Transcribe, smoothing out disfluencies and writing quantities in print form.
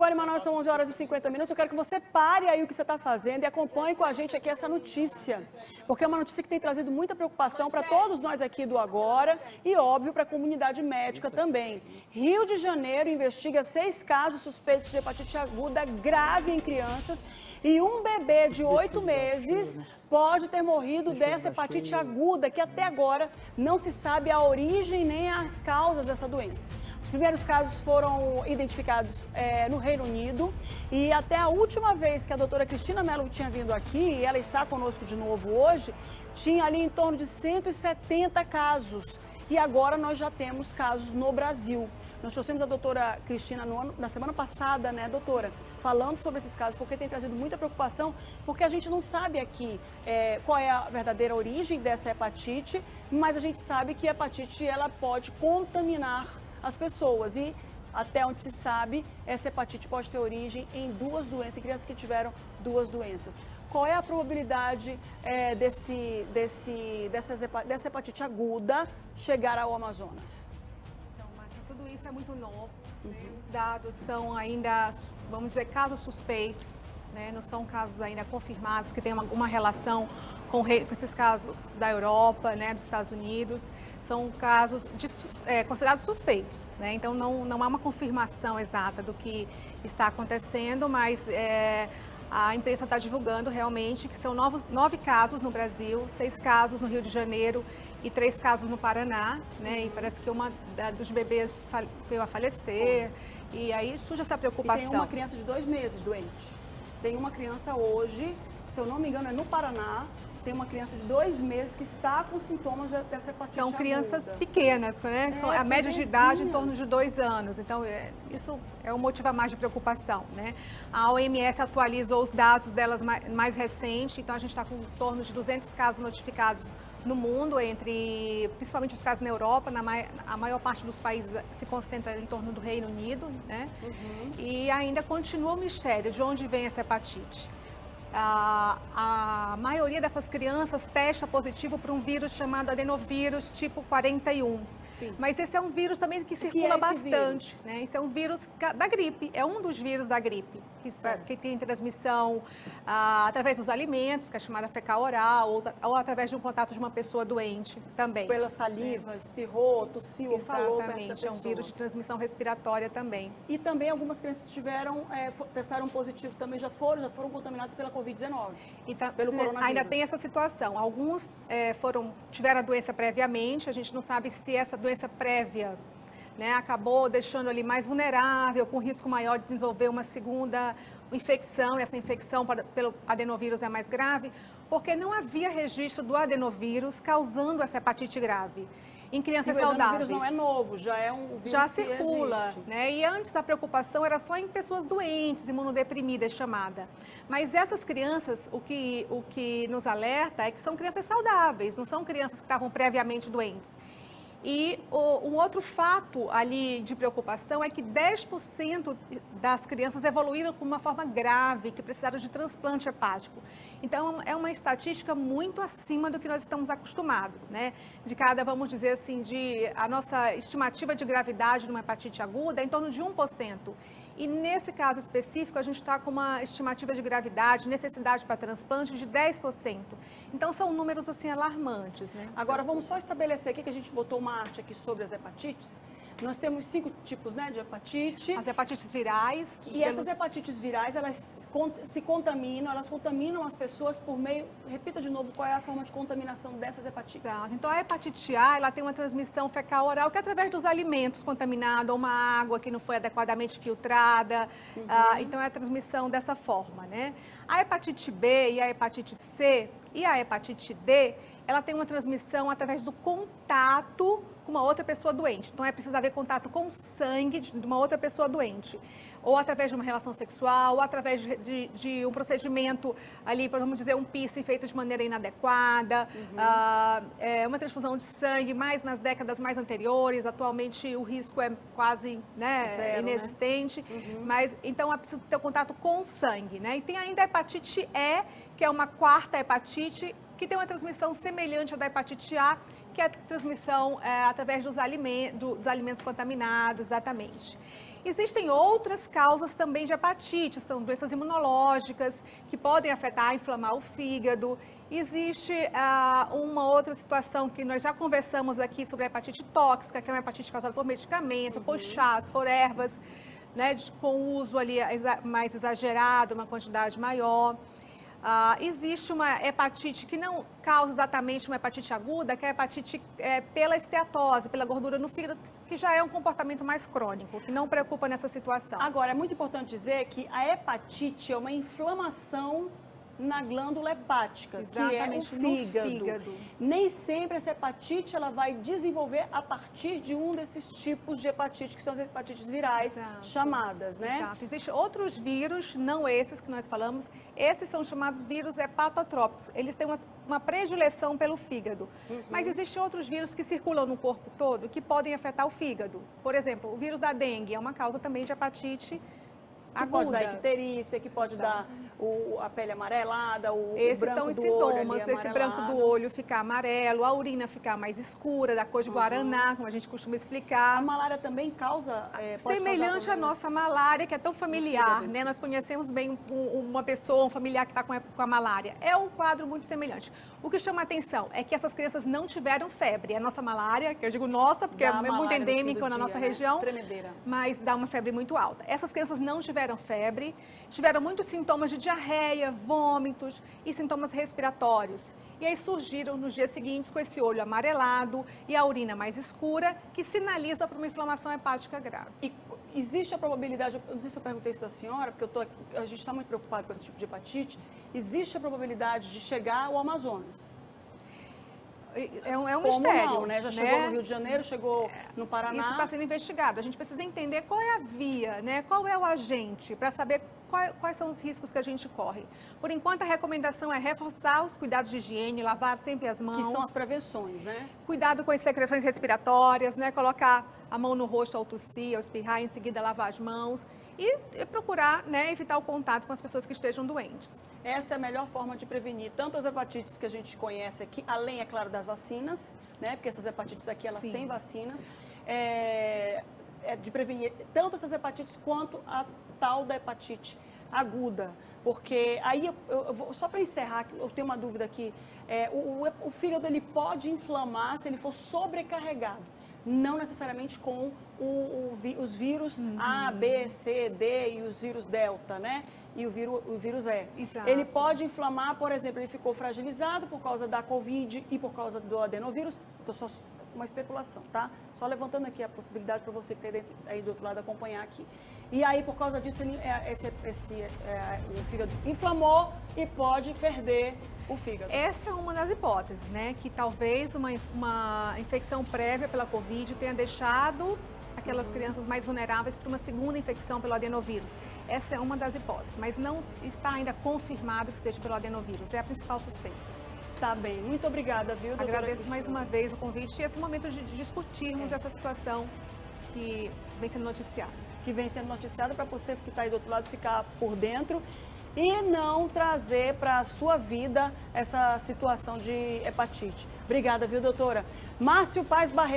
Agora em Manaus são 11 horas e 50 minutos. Eu quero que você pare aí o que você está fazendo e acompanhe com a gente aqui essa notícia. Porque é uma notícia que tem trazido muita preocupação para todos nós aqui do Agora e, óbvio, para a comunidade médica também. Rio de Janeiro investiga 6 casos suspeitos de hepatite aguda grave em crianças e um bebê de 8 meses pode ter morrido dessa hepatite aguda, que até agora não se sabe a origem nem as causas dessa doença. Os primeiros casos foram identificados no Reino Unido e até a última vez que a doutora Cristina Mello tinha vindo aqui, e ela está conosco de novo hoje, tinha ali em torno de 170 casos. E agora nós já temos casos no Brasil. Nós trouxemos a doutora Cristina na semana passada, né, doutora? Falando sobre esses casos, porque tem trazido muita preocupação, porque a gente não sabe aqui qual é a verdadeira origem dessa hepatite, mas a gente sabe que a hepatite ela pode contaminar as pessoas e até onde se sabe, essa hepatite pode ter origem em 2 doenças, em crianças que tiveram 2 doenças. Qual é a probabilidade dessa hepatite aguda chegar ao Amazonas? Então, Márcia, tudo isso é muito novo. Né? Os dados são ainda, vamos dizer, casos suspeitos, né? Não são casos ainda confirmados que tenham alguma relação com esses casos da Europa, né? Dos Estados Unidos. São casos considerados suspeitos, né? Então não há uma confirmação exata do que está acontecendo, mas a imprensa está divulgando realmente que são 9 casos no Brasil, 6 casos no Rio de Janeiro e 3 casos no Paraná, né? E parece que uma dos bebês veio a falecer. E aí surge essa preocupação. E tem uma criança de 2 meses doente. Tem uma criança hoje, se eu não me engano, é no Paraná. Tem uma criança de 2 meses que está com sintomas dessa hepatite São crianças aguda. pequenas, né? A média de idade em torno de 2 anos. Então, isso é um motivo a mais de preocupação, né? A OMS atualizou os dados delas mais recentes, então a gente está com em torno de 200 casos notificados no mundo, principalmente os casos na Europa, a maior parte dos países se concentra em torno do Reino Unido, né? E ainda continua o mistério de onde vem essa hepatite. A maioria dessas crianças testa positivo para um vírus chamado adenovírus tipo 41. Sim. Mas esse é um vírus também que circula bastante, né? Esse é um vírus da gripe, é um dos vírus da gripe, que tem transmissão através dos alimentos, que é chamada fecal oral, ou através de um contato de uma pessoa doente também. Pela saliva, espirrou, tossiu ou falou perto da pessoa. Exatamente, é um vírus de transmissão respiratória também. E também algumas crianças testaram positivo, também já foram contaminadas pela Covid-19, pelo coronavírus. Ainda tem essa situação. Alguns tiveram a doença previamente, a gente não sabe se essa doença prévia, né, acabou deixando ali mais vulnerável, com risco maior de desenvolver uma segunda infecção, e essa infecção pelo adenovírus é mais grave, porque não havia registro do adenovírus causando essa hepatite grave em crianças saudáveis. O adenovírus não é novo, já é um vírus já que circula, existe. né? E antes a preocupação era só em pessoas doentes, imunodeprimidas chamada. Mas essas crianças, o que nos alerta é que são crianças saudáveis, não são crianças que estavam previamente doentes. E um outro fato ali de preocupação é que 10% das crianças evoluíram com uma forma grave, que precisaram de transplante hepático. Então, é uma estatística muito acima do que nós estamos acostumados, né? Vamos dizer assim, a nossa estimativa de gravidade numa hepatite aguda é em torno de 1%. E nesse caso específico, a gente está com uma estimativa de gravidade, necessidade para transplante de 10%. Então, são números, assim, alarmantes, né? Agora, vamos só estabelecer aqui que a gente botou uma arte aqui sobre as hepatites. Nós temos 5 tipos, né, de hepatite. As hepatites virais. E essas hepatites virais, elas se contaminam, elas contaminam as pessoas por meio... Repita de novo, qual é a forma de contaminação dessas hepatites? Tá. Então, a hepatite A, ela tem uma transmissão fecal oral, que é através dos alimentos contaminados, ou uma água que não foi adequadamente filtrada. Então, é a transmissão dessa forma, né? A hepatite B e a hepatite C e a hepatite D, ela tem uma transmissão através do contato com uma outra pessoa doente. Então, é preciso haver contato com o sangue de uma outra pessoa doente. Ou através de uma relação sexual, ou através de um procedimento ali, vamos dizer, um piercing feito de maneira inadequada, uma transfusão de sangue, mais nas décadas mais anteriores. Atualmente, o risco é quase zero, inexistente. Né? Mas, então, é preciso ter contato com o sangue, né? E tem ainda a hepatite E, que é uma quarta hepatite, que tem uma transmissão semelhante à da hepatite A, que é a transmissão através dos alimentos contaminados, exatamente. Existem outras causas também de hepatite, são doenças imunológicas que podem afetar, inflamar o fígado. Existe uma outra situação que nós já conversamos aqui sobre a hepatite tóxica, que é uma hepatite causada por medicamento, por chás, por ervas, né, com uso ali mais exagerado, uma quantidade maior. Existe uma hepatite que não causa exatamente uma hepatite aguda, que é a hepatite pela esteatose, pela gordura no fígado, que já é um comportamento mais crônico, que não preocupa nessa situação. Agora, é muito importante dizer que a hepatite é uma inflamação na glândula hepática, Exatamente, que é o fígado. Nem sempre essa hepatite ela vai desenvolver a partir de um desses tipos de hepatite, que são as hepatites virais chamadas, né? Exato. Existem outros vírus, não esses que nós falamos, esses são chamados vírus hepatotrópicos. Eles têm uma predileção pelo fígado. Mas existem outros vírus que circulam no corpo todo que podem afetar o fígado. Por exemplo, o vírus da dengue é uma causa também de hepatite que pode dar icterícia, que pode dar a pele amarelada, o branco do olho. Esse branco do olho ficar amarelo, a urina ficar mais escura, da cor de guaraná, como a gente costuma explicar. A malária também causa, pode semelhante à nossa malária, que é tão familiar, né? Nós conhecemos bem uma pessoa, um familiar que está com a malária. É um quadro muito semelhante. O que chama a atenção é que essas crianças não tiveram febre. A nossa malária, que eu digo nossa, porque é muito endêmica na nossa região, mas dá uma febre muito alta. Essas crianças não tiveram febre, tiveram muitos sintomas de diarreia, vômitos e sintomas respiratórios. E aí surgiram nos dias seguintes com esse olho amarelado e a urina mais escura, que sinaliza para uma inflamação hepática grave. E existe a probabilidade, eu não sei se eu perguntei isso da senhora, porque a gente está muito preocupado com esse tipo de hepatite, existe a probabilidade de chegar ao Amazonas? É um mistério. Não, né? Já chegou no Rio de Janeiro, chegou no Paraná. Isso está sendo investigado. A gente precisa entender qual é a via, né? Qual é o agente, para saber quais são os riscos que a gente corre. Por enquanto, a recomendação é reforçar os cuidados de higiene, lavar sempre as mãos. Que são as prevenções, né? Cuidado com as secreções respiratórias, né? Colocar a mão no rosto ao tossir, ao espirrar, em seguida lavar as mãos. E procurar, né, evitar o contato com as pessoas que estejam doentes. Essa é a melhor forma de prevenir tanto as hepatites que a gente conhece aqui, além, é claro, das vacinas, né? Porque essas hepatites aqui, elas têm vacinas. De prevenir tanto essas hepatites quanto a tal da hepatite aguda. Porque aí, só para encerrar, eu tenho uma dúvida aqui. O fígado ele pode inflamar se ele for sobrecarregado. Não necessariamente com os vírus A, B, C, D e os vírus Delta, né? E o vírus E. Exato. Ele pode inflamar, por exemplo, ele ficou fragilizado por causa da Covid e por causa do adenovírus. Estou só uma especulação, tá? Só levantando aqui a possibilidade para você que está aí do outro lado acompanhar aqui. E aí, por causa disso, o fígado inflamou e pode perder o fígado. Essa é uma das hipóteses, né? Que talvez uma infecção prévia pela Covid tenha deixado aquelas crianças mais vulneráveis para uma segunda infecção pelo adenovírus. Essa é uma das hipóteses, mas não está ainda confirmado que seja pelo adenovírus. É a principal suspeita. Tá bem, muito obrigada, viu, doutora Agradeço Cristina mais uma vez o convite e esse momento de discutirmos essa situação que vem sendo noticiada. Que vem sendo noticiada para você que está aí do outro lado ficar por dentro e não trazer para a sua vida essa situação de hepatite. Obrigada, viu, doutora? Márcio Paes Barreto.